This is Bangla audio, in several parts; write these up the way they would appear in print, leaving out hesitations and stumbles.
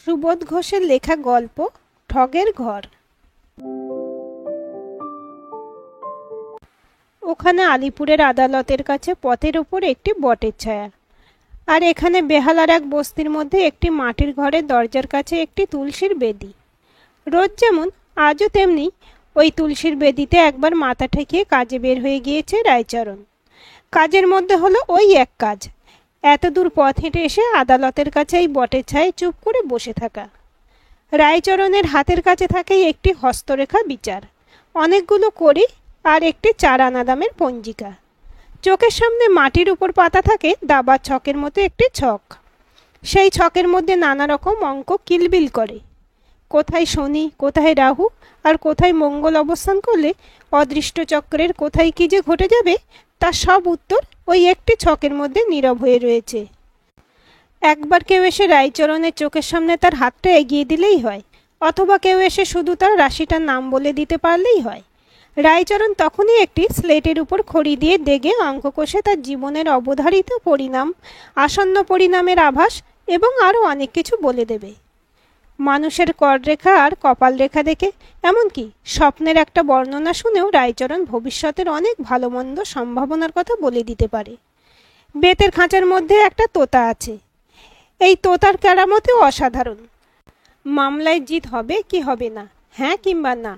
সুবোধ ঘোষের লেখা গল্প ঠগের ঘর। ওখানে আলিপুরের আদালতের কাছে পথের ওপর একটি বটের ছায়া, আর এখানে বেহালার এক বস্তির মধ্যে একটি মাটির ঘরের দরজার কাছে একটি তুলসীর বেদি। রোজ যেমন আজও তেমনি ওই তুলসীর বেদিতে একবার মাথা ঠেকিয়ে কাজে বের হয়ে গিয়েছে রায়চরণ। কাজের মধ্যে হলো ওই এক কাজ, এত দূর পথ হেঁটে এসে আদালতের কাছে এই বটের ছায়ে চুপ করে বসে থাকা। রায়চরণের হাতের কাছে থাকে একটি হস্তরেখা বিচার, অনেকগুলো কড়ি আর একটি 4 আনা দামের পঞ্জিকা। চোখের সামনে মাটির উপর পাতা থাকে দাবার ছকের মতো একটি ছক। সেই ছকের মধ্যে নানা রকম অঙ্ক কিলবিল করে। কোথায় শনি, কোথায় রাহু আর কোথায় মঙ্গল অবস্থান করলে অদৃষ্ট চক্রের কোথায় কি যে ঘটে যাবে তার সব উত্তর ওই একটি ছকের মধ্যে নীরব হয়ে রয়েছে। একবার কেউ এসে রায়চরণের চোখের সামনে তার হাতটা এগিয়ে দিলেই হয়, অথবা কেউ এসে শুধু তার রাশিটার নাম বলে দিতে পারলেই হয়। রায়চরণ তখনই একটি স্লেটের উপর খড়ি দিয়ে দেগে অঙ্ক কষে তার জীবনের অবধারিত পরিণাম, আসন্ন পরিণামের আভাস এবং আরও অনেক কিছু বলে দেবে। মানুষের কররেখা আর কপাল রেখা দেখে, এমনকি স্বপ্নের একটা বর্ণনা শুনেও রায়চরণ ভবিষ্যতের অনেক ভালো মন্দ সম্ভাবনার কথা বলে দিতে পারে। বেতের খাঁচার মধ্যে একটা তোতা আছে। এই তোতার কেরামতিও অসাধারণ। মামলায় জিত হবে কি হবে না, হ্যাঁ কিংবা না,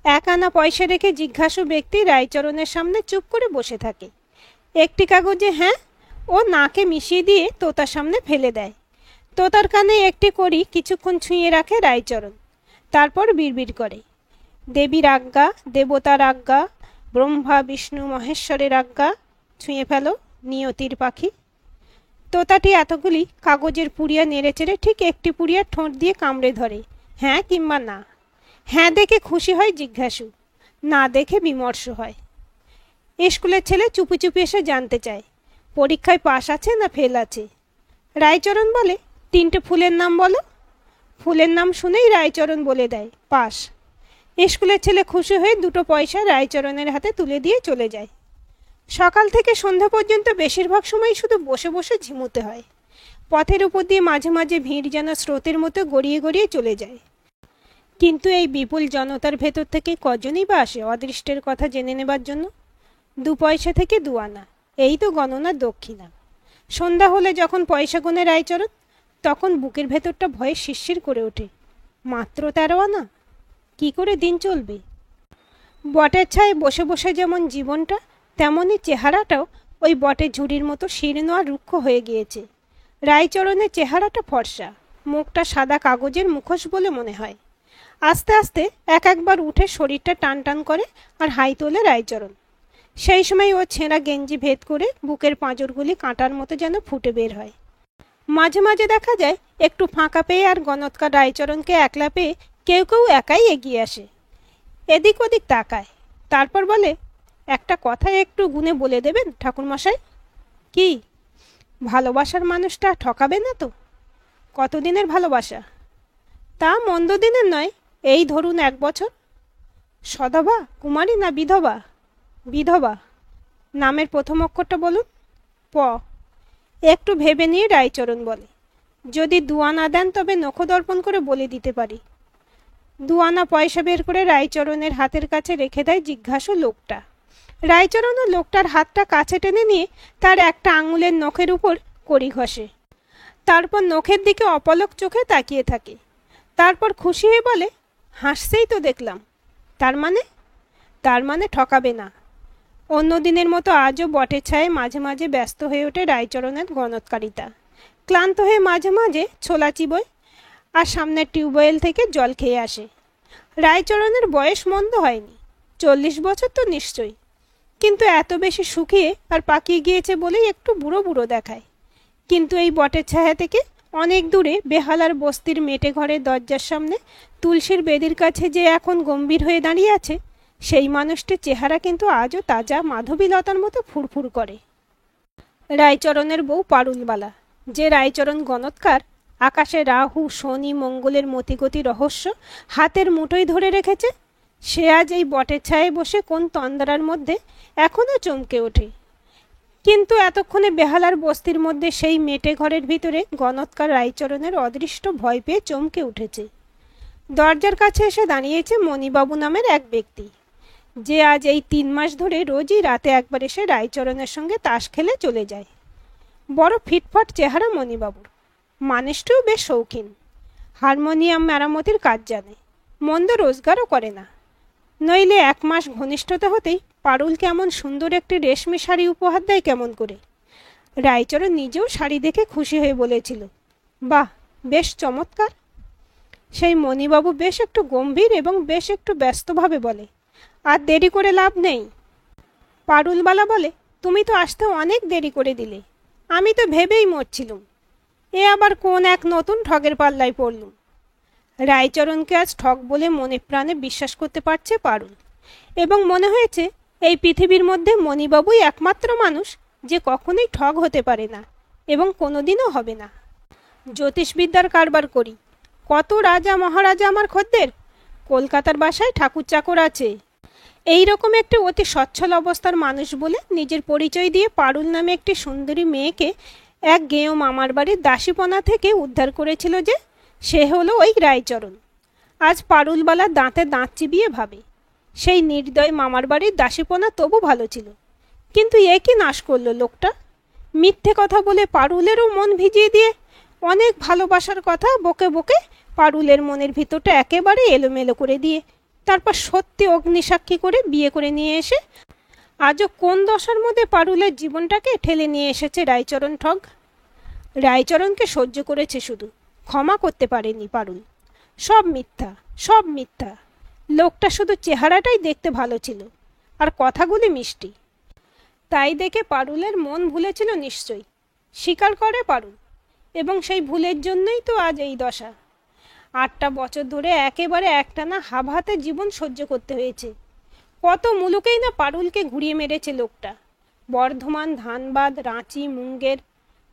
1 আনা পয়সা রেখে জিজ্ঞাসু ব্যক্তি রায়চরণের সামনে চুপ করে বসে থাকে। একটি কাগজে হ্যাঁ ও নাকে মিশিয়ে দিয়ে তোতার সামনে ফেলে দেয়। তোতার কানে একটি কড়ি কিছুক্ষণ ছুঁয়ে রাখে রায়চরণ, তারপর বিড়বিড় করে, দেবীর আজ্ঞা, দেবতার আজ্ঞা, ব্রহ্মা বিষ্ণু মহেশ্বরের আজ্ঞা, ছুঁয়ে ফেলো নিয়তির পাখি। তোতাটি এতগুলি কাগজের পুড়িয়া নেড়েচেড়ে ঠিক একটি পুড়িয়ার ঠোঁট দিয়ে কামড়ে ধরে, হ্যাঁ কিংবা না। হ্যাঁ দেখে খুশি হয় জিজ্ঞাসু, না দেখে বিমর্ষ হয়। স্কুলের ছেলে চুপি চুপি এসে জানতে চায় পরীক্ষায় পাস আছে না ফেল আছে। রায়চরণ বলে, 3টে ফুলের নাম বলো। ফুলের নাম শুনেই রায়চরণ বলে দেয় পাস। স্কুলের ছেলে খুশি হয়ে 2টো পয়সা রায়চরণের হাতে তুলে দিয়ে চলে যায়। সকাল থেকে সন্ধ্যা পর্যন্ত বেশিরভাগ সময় শুধু বসে বসে ঝিমুতে হয়। পথের উপর দিয়ে মাঝে মাঝে ভিড় যেন স্রোতের মতো গড়িয়ে গড়িয়ে চলে যায়। কিন্তু এই বিপুল জনতার ভেতর থেকে কজনই বা আসে অদৃষ্টের কথা জেনে নেবার জন্য? 2 পয়সা থেকে 2 আনা, এই তো গণনার দক্ষিণা। সন্ধ্যা হলে যখন পয়সা গুনে রায়চরণ, তখন বুকের ভেতরটা ভয়ে শিরশির করে ওঠে। মাত্র 13 আনা, কি করে দিন চলবে? বটের ছায়ে বসে বসে যেমন জীবনটা, তেমনই চেহারাটাও ওই বটের ঝুড়ির মতো শীর্ণ আর রুক্ষ হয়ে গিয়েছে। রায়চরণের চেহারাটা ফর্সা, মুখটা সাদা কাগজের মুখোশ বলে মনে হয়। আস্তে আস্তে একবার উঠে শরীরটা টান টান করে আর হাই তোলে রায়চরণ। সেই সময় ও ছেঁড়া গেঞ্জি ভেদ করে বুকের পাঁজরগুলি কাঁটার মতো যেন ফুটে বের হয়। মাঝে মাঝে দেখা যায় একটু ফাঁকা পেয়ে আর গণৎকার রায়চরণকে একলা পেয়ে কেউ কেউ একাই এগিয়ে আসে, এদিক ওদিক তাকায়, তারপর বলে, একটা কথা একটু গুনে বলে দেবেন ঠাকুরমশাই? কি? ভালোবাসার মানুষটা ঠকাবে না তো? কতদিনের ভালোবাসা? তা মন্দ দিনের নয়, এই ধরুন 1 বছর। সধবা, কুমারী না বিধবা? বিধবা। নামের প্রথম অক্ষরটা বলুন। প। একটু ভেবে নিয়ে রায়চরণ বলে, যদি 2 আনা দেন তবে নখদর্পণ করে বলে দিতে পারি। 2 আনা পয়সা বের করে রায়চরণের হাতের কাছে রেখে দেয় জিজ্ঞাসু লোকটা। রায়চরণও লোকটার হাতটা কাছে টেনে নিয়ে তার একটা আঙুলের নখের উপর কড়ি ঘষে, তারপর নখের দিকে অপলক চোখে তাকিয়ে থাকে। তারপর খুশি হয়ে বলে, হাসছেই তো দেখলাম। তার মানে ঠকাবে না। অন্য দিনের মতো আজও বটের ছায়ে মাঝে মাঝে ব্যস্ত হয়ে ওঠে রায়চরণের গণৎকারিতা। ক্লান্ত হয়ে মাঝে মাঝে ছোলা চিবোয় আর সামনের টিউবওয়েল থেকে জল খেয়ে আসে। রায়চরণের বয়স মন্দ হয়নি, 40 বছর তো নিশ্চয়ই, কিন্তু এত বেশি শুকিয়ে আর পাকিয়ে গিয়েছে বলেই একটু বুড়ো বুড়ো দেখায়। কিন্তু এই বটের ছায়া থেকে অনেক দূরে বেহালার বস্তির মেটে ঘরের দরজার সামনে তুলসীর বেদির কাছে যে এখন গম্ভীর হয়ে দাঁড়িয়ে আছে, সেই মানুষটির চেহারা কিন্তু আজও তাজা মাধবীলতার মতো ফুরফুর করে। রায়চরণের বউ পারুলবালা, যে রায়চরণ গণৎকার আকাশে রাহু শনি মঙ্গলের মতিগতি রহস্য হাতের মুঠোয় ধরে রেখেছে, সে আজ এই বটের ছায়ে বসে কোন তন্দ্রার মধ্যে এখনো চমকে ওঠে। কিন্তু এতক্ষণে বেহালার বস্তির মধ্যে সেই মেটে ঘরের ভিতরে গণৎকার রায়চরণের অদৃষ্ট ভয় পেয়ে চমকে উঠেছে। দরজার কাছে এসে দাঁড়িয়েছে মণিবাবু নামের এক ব্যক্তি, যে আজ এই 3 মাস ধরে রোজই রাতে একবার এসে রায়চরণের সঙ্গে তাস খেলে চলে যায়। বড় ফিটফাট চেহারা মণিবাবুর, মানুষটিও বেশ শৌখিন, হারমোনিয়াম মেরামতির কাজ জানে, মন্দ রোজগারও করে না। নইলে 1 মাস ঘনিষ্ঠতা হতেই পারুলকে এমন সুন্দর একটি রেশমি শাড়ি উপহার দেয় কেমন করে? রায়চরণ নিজেও শাড়ি দেখে খুশি হয়ে বলেছিল, বাহ, বেশ চমৎকার। সেই মণিবাবু বেশ একটু গম্ভীর এবং বেশ একটু ব্যস্তভাবে বলে, আর দেরি করে লাভ নেই। পারুলবালা বলে, তুমি তো আসতে অনেক দেরি করে দিলে, আমি তো ভেবেই মরছিলুম এ আবার কোন এক নতুন ঠগের পাল্লায় পড়লুম। রায়চরণকে আজ ঠগ বলে মনে প্রাণে বিশ্বাস করতে পারছে পারুল, এবং মনে হয়েছে এই পৃথিবীর মধ্যে মণিবাবুই একমাত্র মানুষ যে কখনোই ঠগ হতে পারে না এবং কোনোদিনও হবে না। জ্যোতিষবিদ্যার কারবার করি, কত রাজা মহারাজা আমার খদ্দের, কলকাতার বাসায় ঠাকুর চাকর আছে। এই রকম একটি অতি সচ্ছল অবস্থার মানুষ বলে নিজের পরিচয় দিয়ে পারুল নামে একটি সুন্দরী মেয়েকে এক গেঁয়ো মামার বাড়ির দাসীপনা থেকে উদ্ধার করেছিল যে, সে হলো ওই রায়চরণ। আজ পারুলবালা দাঁতে দাঁত চিবিয়ে ভাবে, সেই নির্দয় মামার বাড়ির দাসীপনা তবু ভালো ছিল, কিন্তু এ কি নাশ করলো লোকটা। মিথ্যে কথা বলে পারুলেরও মন ভিজিয়ে দিয়ে, অনেক ভালোবাসার কথা বকে বকে পারুলের মনের ভিতরটা একেবারে এলোমেলো করে দিয়ে, তারপর সত্যি অগ্নিসাক্ষী করে বিয়ে করে নিয়ে এসে আজও কোন দশার মধ্যে পারুলের জীবনটাকে ঠেলে নিয়ে এসেছে রায়চরণ ঠগ। রায়চরণকে সহ্য করেছে, শুধু ক্ষমা করতে পারেনি পারুল। সব মিথ্যা, সব মিথ্যা। লোকটা শুধু চেহারাটাই দেখতে ভালো ছিল, আর কথাগুলি মিষ্টি। তাই দেখে পারুলের মন ভুলেছিল নিশ্চয়ই, স্বীকার করে পারুল, এবং সেই ভুলের জন্যই তো আজ এই দশা। 8টা বছর ধরে একেবারে একটানা হাতে জীবন সহ্য করতে হয়েছে। কত মুলুকেই না পারুলকে ঘুরিয়ে মেরেছে লোকটা। বর্ধমান, ধানবাদ, রাঁচি, মুঙ্গের,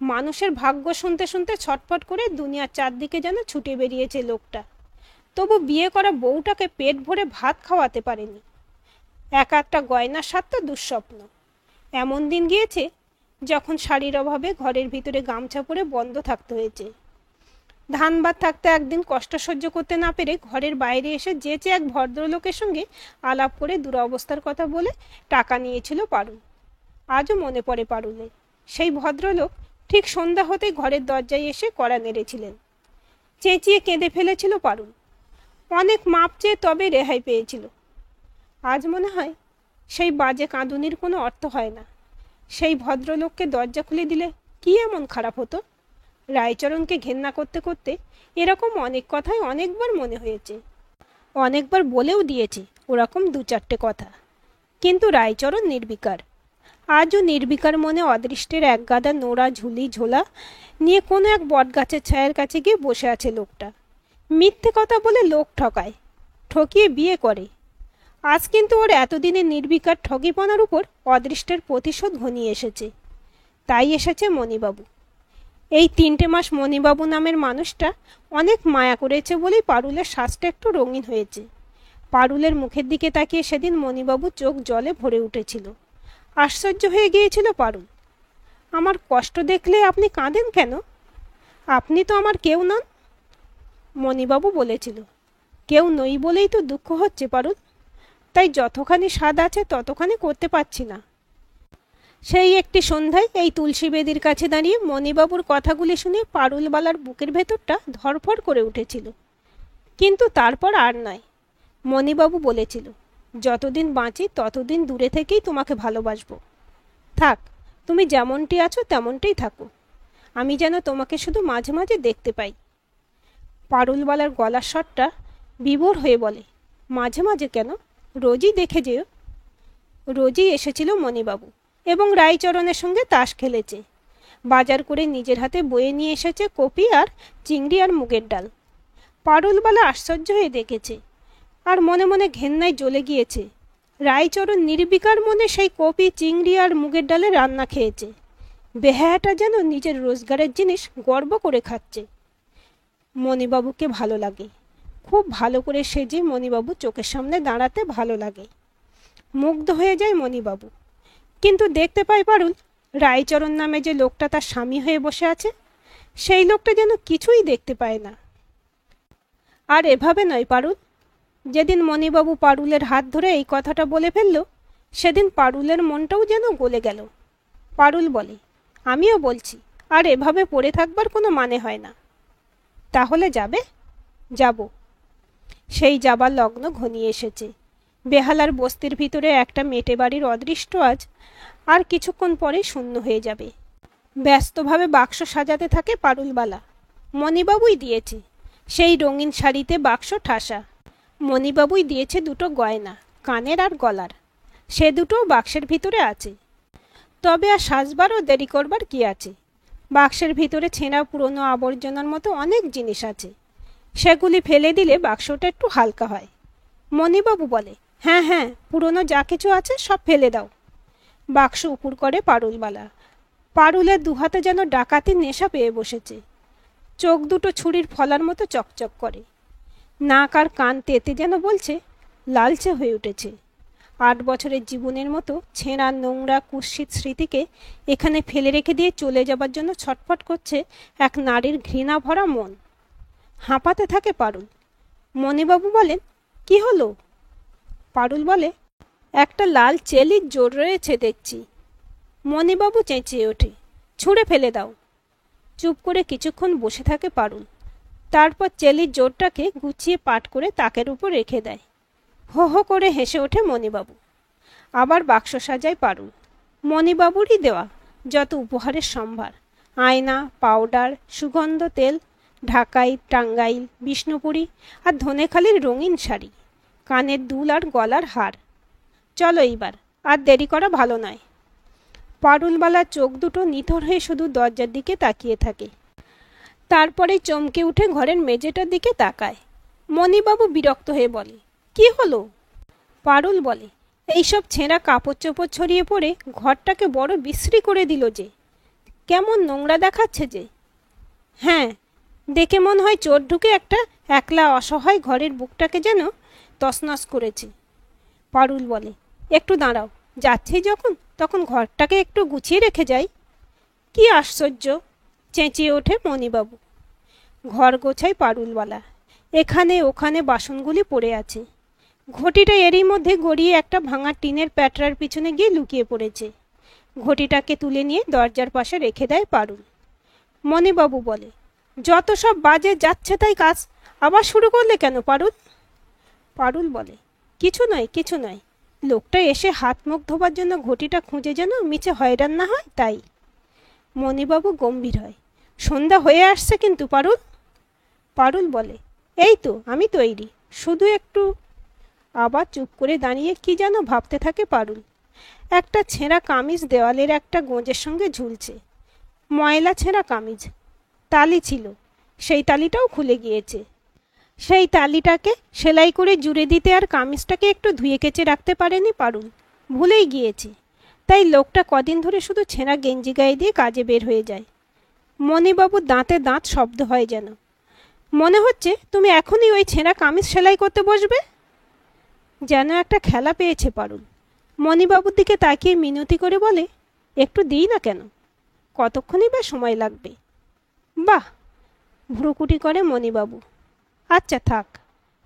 মানুষের ভাগ্য শুনতে শুনতে ছটফট করে দুনিয়ার চারদিকে যেন ছুটে বেরিয়েছে লোকটা। তবু বিয়ে করা বউটাকে পেট ভরে ভাত খাওয়াতে পারেনি। এক একটা গয়নার স্বাদ তো দুঃস্বপ্ন। এমন দিন গিয়েছে যখন শাড়ির অভাবে ঘরের ভিতরে গামছা পরে বন্ধ থাকতে হয়েছে। ধানবাদ থাকতে একদিন কষ্ট সহ্য করতে না পেরে ঘরের বাইরে এসে যেচে এক ভদ্রলোকের সঙ্গে আলাপ করে দুরবস্থার কথা বলে টাকা নিয়েছিল পারুল। আজও মনে পড়ে পারুলের। সেই ভদ্রলোক ঠিক সন্ধ্যা হতেই ঘরের দরজায় এসে কড়া নেড়েছিলেন। চেঁচিয়ে কেঁদে ফেলেছিল পারুল। অনেক মাপ চেয়ে তবে রেহাই পেয়েছিল। আজ মনে হয় সেই বাজে কাঁদুনির কোনো অর্থ হয় না। সেই ভদ্রলোককে দরজা খুলে দিলে কি এমন খারাপ হতো? রায়চরণকে ঘেন্না করতে করতে এরকম অনেক কথাই অনেকবার মনে হয়েছে, অনেকবার বলেও দিয়েছে ওরকম 2-4টে কথা। কিন্তু রায়চরণ নির্বিকার। আজও নির্বিকার মনে অদৃষ্টের এক গাদা নোড়া ঝুলি ঝোলা নিয়ে কোনো এক বটগাছের ছায়ের কাছে গিয়ে বসে আছে লোকটা। মিথ্যে কথা বলে লোক ঠকায়, ঠকিয়ে বিয়ে করে। আজ কিন্তু ওর এতদিনের নির্বিকার ঠগিপনার উপর অদৃষ্টের প্রতিশোধ ঘনিয়ে এসেছে। তাই এসেছে মণিবাবু। এই 3টে মাস মণিবাবু নামের মানুষটা অনেক মায়া করেছে বলেই পারুলের শ্বাসটা একটু রঙিন হয়েছে। পারুলের মুখের দিকে তাকিয়ে সেদিন মণিবাবু চোখ জলে ভরে উঠেছিল। আশ্চর্য হয়ে গিয়েছিল পারুল। আমার কষ্ট দেখলে আপনি কাঁদেন কেন? আপনি তো আমার কেউ নন। মণিবাবু বলেছিল, কেউ নই বলেই তো দুঃখ হচ্ছে পারুল, তাই যতখানি স্বাদ আছে ততখানি করতে পারছি না। সেই একটি সন্ধ্যায় এই তুলসী বেদির কাছে দাঁড়িয়ে মণিবাবুর কথাগুলি শুনে পারুলবালার বুকের ভেতরটা ধরফর করে উঠেছিল। কিন্তু তারপর আর নয়। মণিবাবু বলেছিল, যতদিন বাঁচি ততদিন দূরে থেকেই তোমাকে ভালোবাসবো। থাক, তুমি যেমনটি আছো তেমনটাই থাকো, আমি যেন তোমাকে শুধু মাঝে মাঝে দেখতে পাই। পারুলবালার গলার স্বরটা বিভোর হয়ে বলে, মাঝে মাঝে কেন, রোজই দেখে যেও। রোজই এসেছিল মণিবাবু এবং রায়চরণের সঙ্গে তাস খেলেছে। বাজার করে নিজের হাতে বয়ে নিয়ে এসেছে কপি আর চিংড়ি আর মুগের ডাল। পারুলবালা আশ্চর্য হয়ে দেখেছে, আর মনে মনে ঘেন্নায় জ্বলে গিয়েছে। রায়চরণ নির্বিকার মনে সেই কপি, চিংড়ি আর মুগের ডালে রান্না খেয়েছে। বেহায়াটা যেন নিজের রোজগারের জিনিস গর্ব করে খাচ্ছে। মণিবাবুকে ভালো লাগে, খুব ভালো করে সেজে মণিবাবু চোখের সামনে দাঁড়াতে ভালো লাগে। মুগ্ধ হয়ে যায় মণিবাবু। কিন্তু দেখতে পায় পারুল রায়চরণ নামে যে লোকটা তার স্বামী হয়ে বসে আছে, সেই লোকটা যেন কিছুই দেখতে পায় না। আর এভাবে নয় পারুল, যেদিন মণিবাবু পারুলের হাত ধরে এই কথাটা বলে ফেলল, সেদিন পারুলের মনটাও যেন গলে গেল। পারুল বলে, আমিও বলছি, আর এভাবে পড়ে থাকবার কোনো মানে হয় না। তাহলে যাবে? যাব। সেই যাবার লগ্ন ঘনিয়ে এসেছে। বেহালার বস্তির ভিতরে একটা মেটে বাড়ির অদৃষ্ট আজ আর কিছুক্ষণ পরে শূন্য হয়ে যাবে। ব্যস্তভাবে বাক্স সাজাতে থাকে পারুলবালা। মণিবাবুই দিয়েছে সেই রঙিন শাড়িতে বাক্স ঠাসা। মণিবাবুই দিয়েছে দুটো গয়না, কানের আর গলার। সে দুটোও বাক্সের ভিতরে আছে। তবে আর সাজবারও দেরি করবার কি আছে? বাক্সের ভিতরে ছেঁড়া পুরনো আবর্জনার মতো অনেক জিনিস আছে। সেগুলি ফেলে দিলে বাক্সটা একটু হালকা হয়। মণিবাবু বলে, হ্যাঁ হ্যাঁ, পুরনো যা কিছু আছে সব ফেলে দাও। বাক্স উপুর করে পারুলবালা। পারুলের দুহাতে যেন ডাকাতির নেশা পেয়ে বসেছে। চোখ দুটো ছুরির ফলার মতো চকচক করে। নাক আর কান তেতে যেন বলছে, লালচে হয়ে উঠেছে। 8 বছরের জীবনের মতো ছেঁড়া নোংরা কুৎসিত স্মৃতিকে এখানে ফেলে রেখে দিয়ে চলে যাবার জন্য ছটফট করছে এক নারীর ঘৃণা ভরা মন। হাঁপাতে থাকে পারুল। মণিবাবু বলেন, কি হলো? পারুল বলে, একটা লাল চেলির জোর রয়েছে দেখছি। মণিবাবু চেঁচিয়ে ওঠে, ছুঁড়ে ফেলে দাও। চুপ করে কিছুক্ষণ বসে থাকে পারুল। তারপর চেলির জোরটাকে গুছিয়ে পাট করে তাকের উপর রেখে দেয়। হো হো করে হেসে ওঠে মণিবাবু। আবার বাক্স সাজায় পারুল। মণিবাবুরই দেওয়া যত উপহারের সম্ভার, আয়না, পাউডার, সুগন্ধ তেল, ঢাকাই, টাঙ্গাইল, বিষ্ণুপুরী আর ধনেখালির রঙিন শাড়ি, কানের দুল আর গলার হার। চলো এইবার, আর দেরি করা ভালো নয়। পারুলবালার চোখ দুটো নিথর হয়ে শুধু দরজার দিকে তাকিয়ে থাকে। তারপরে চমকে উঠে ঘরের মেঝেটার দিকে তাকায়। মণিবাবু বিরক্ত হয়ে বলে, কি হলো? পারুল বলে, এইসব ছেঁড়া কাপড় চোপড় ছড়িয়ে পড়ে ঘরটাকে বড় বিশ্রী করে দিল যে। কেমন নোংরা দেখাচ্ছে যে। হ্যাঁ, দেখে মনে হয় চোর ঢুকে একটা একলা অসহায় ঘরের বুকটাকে যেন তছনছ করেছে। পারুল বলে, একটু দাঁড়াও, যাচ্ছি যখন তখন ঘরটাকে একটু গুছিয়ে রেখে যাই। কি আশ্চর্য, চেঁচিয়ে ওঠে মণিবাবু। ঘর গোছায় পারুলওয়ালা। এখানে ওখানে বাসনগুলি পড়ে আছে। ঘটিটা এরই মধ্যে গড়িয়ে একটা ভাঙা টিনের প্যাটরার পিছনে গিয়ে লুকিয়ে পড়েছে। ঘটিটাকে তুলে নিয়ে দরজার পাশে রেখে দেয় পারুল। মণিবাবু বলে, যত সব বাজে যাচ্ছে তাই কাজ, আবার শুরু করলে কেন পারুল? পারুল বলে, কিছু নয় কিছু নয়, লোকটা এসে হাত মুখ ধোবার জন্য ঘটিটা খুঁজে যেন মিছে হয়রান না হয় তাই। মণিবাবু গম্ভীর হয়, সন্ধ্যা হয়ে আসছে কিন্তু পারুল। পারুল বলে, এই তো আমি তৈরি, শুধু একটু। আবার চুপ করে দাঁড়িয়ে কি যেন ভাবতে থাকে পারুল। একটা ছেঁড়া কামিজ দেওয়ালের একটা গোঁজের সঙ্গে ঝুলছে। ময়লা ছেঁড়া কামিজ। তালি ছিল, সেই তালিটাও খুলে গিয়েছে। সেই তালিটাকে সেলাই করে জুড়ে দিতে আর কামিজটাকে একটু ধুয়ে কেচে রাখতে পারেনি পারুল, ভুলেই গিয়েছে। তাই লোকটা কদিন ধরে শুধু ছেঁড়া গেঞ্জি গায়ে দিয়ে কাজে বের হয়ে যায়। মণিবাবুর দাঁতে দাঁত শব্দ হয় যেন। মনে হচ্ছে তুমি এখনই ওই ছেঁড়া কামিজ সেলাই করতে বসবে। যেন একটা খেলা পেয়েছে পারুল। মণিবাবুর দিকে তাকিয়ে মিনতি করে বলে, একটু দিই না কেন? কতক্ষণই বা সময় লাগবে? বাহ, ভ্রুকুটি করে মণিবাবু। আচ্ছা থাক।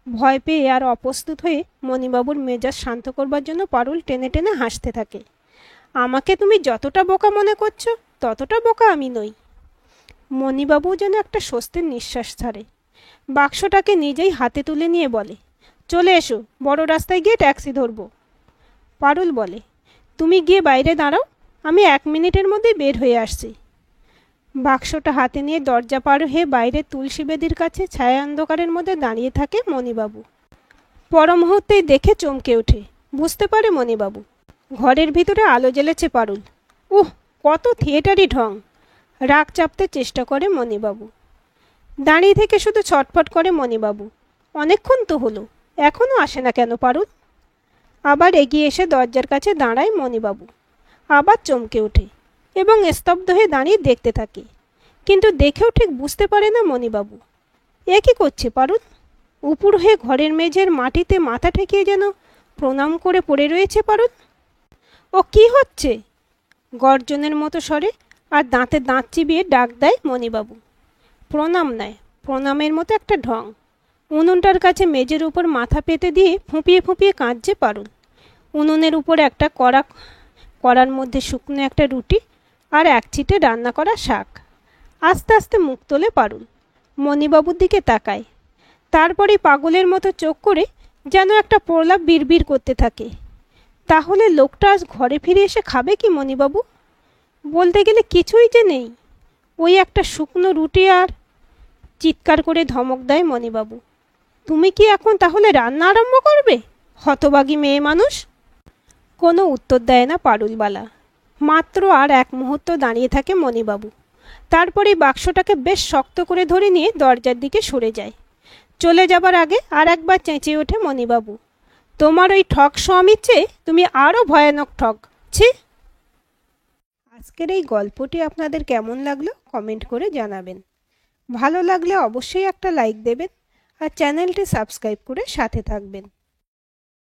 ভয় পেয়ে আর অপ্রস্তুত হয়ে মণিবাবুর মেজাজ শান্ত করবার জন্য পারুল টেনে টেনে হাসতে থাকে। আমাকে তুমি যতটা বোকা মনে করছো ততটা বোকা আমি নই। মণিবাবু যেন একটা স্বস্তির নিঃশ্বাস ছাড়ে। বাক্সটাকে নিজেই হাতে তুলে নিয়ে বলে, চলে এসো, বড় রাস্তায় গিয়ে ট্যাক্সি ধরবো। পারুল বলে, তুমি গিয়ে বাইরে দাঁড়াও, আমি 1 মিনিটের মধ্যে বের হয়ে আসছি। বাক্সটা হাতে নিয়ে দরজা পার হয়ে বাইরের তুলসী বেদির কাছে ছায়া অন্ধকারের মধ্যে দাঁড়িয়ে থাকে মণিবাবু। পর মুহূর্তেই দেখে চমকে ওঠে। বুঝতে পারে মণিবাবু। ঘরের ভিতরে আলো জ্বেলেছে পারুল। উহ, কত থিয়েটারি ঢং। রাগ চাপতে চেষ্টা করে মণিবাবু। দাঁড়িয়ে থেকে শুধু ছটফট করে মণিবাবু। অনেকক্ষণ তো হলো, এখনও আসে না কেন পারুল? আবার এগিয়ে এসে দরজার কাছে দাঁড়ায় মণিবাবু। আবার চমকে ওঠে এবং স্তব্ধ হয়ে দাঁড়িয়ে দেখতে থাকে। কিন্তু দেখেও ঠিক বুঝতে পারে না মণিবাবু। এ কি করছে পারুল? উপুর হয়ে ঘরের মেঝের মাটিতে মাথা ঠেকিয়ে যেন প্রণাম করে পড়ে রয়েছে পারুল। ও কি হচ্ছে? গর্জনের মতো স্বরে আর দাঁতে দাঁত চিবিয়ে ডাক দেয় মণিবাবু। প্রণাম নেয়, প্রণামের মতো একটা ঢং। উনুনটার কাছে মেজের উপর মাথা পেতে দিয়ে ফুঁপিয়ে ফুঁপিয়ে কাঁদছে পারুল। উনুনের উপর একটা কড়ার মধ্যে শুকনো একটা রুটি আর এক ছিটে রান্না করা শাক। আস্তে আস্তে মুখ তোলে পারুল, মণিবাবুর দিকে তাকায়। তারপরেই পাগলের মতো চোখ করে যেন একটা প্রলাপ বিড়বিড় করতে থাকে। তাহলে লোকটা আজ ঘরে ফিরে এসে খাবে কি মণিবাবু? বলতে গেলে কিছুই যে নেই, ওই একটা শুকনো রুটি আর। চিৎকার করে ধমক দেয় মণিবাবু, তুমি কি এখন তাহলে রান্না আরম্ভ করবে, হতভাগী মেয়ে মানুষ? কোনো উত্তর দেয় না পারুলবালা। মাত্র আর এক মুহূর্ত দাঁড়িয়ে থাকে মণিবাবু। তারপরেই বাক্সটাকে বেশ শক্ত করে ধরে নিয়ে দরজার দিকে সরে যায়। চলে যাবার আগে আর একবার চেঁচিয়ে ওঠে মণিবাবু, তোমার ওই ঠক স্বামীর চেয়ে তুমি আরও ভয়ানক ঠক, ছি। আজকের এই গল্পটি আপনাদের কেমন লাগলো কমেন্ট করে জানাবেন। ভালো লাগলে অবশ্যই একটা লাইক দেবেন আর চ্যানেলটি সাবস্ক্রাইব করে সাথে থাকবেন।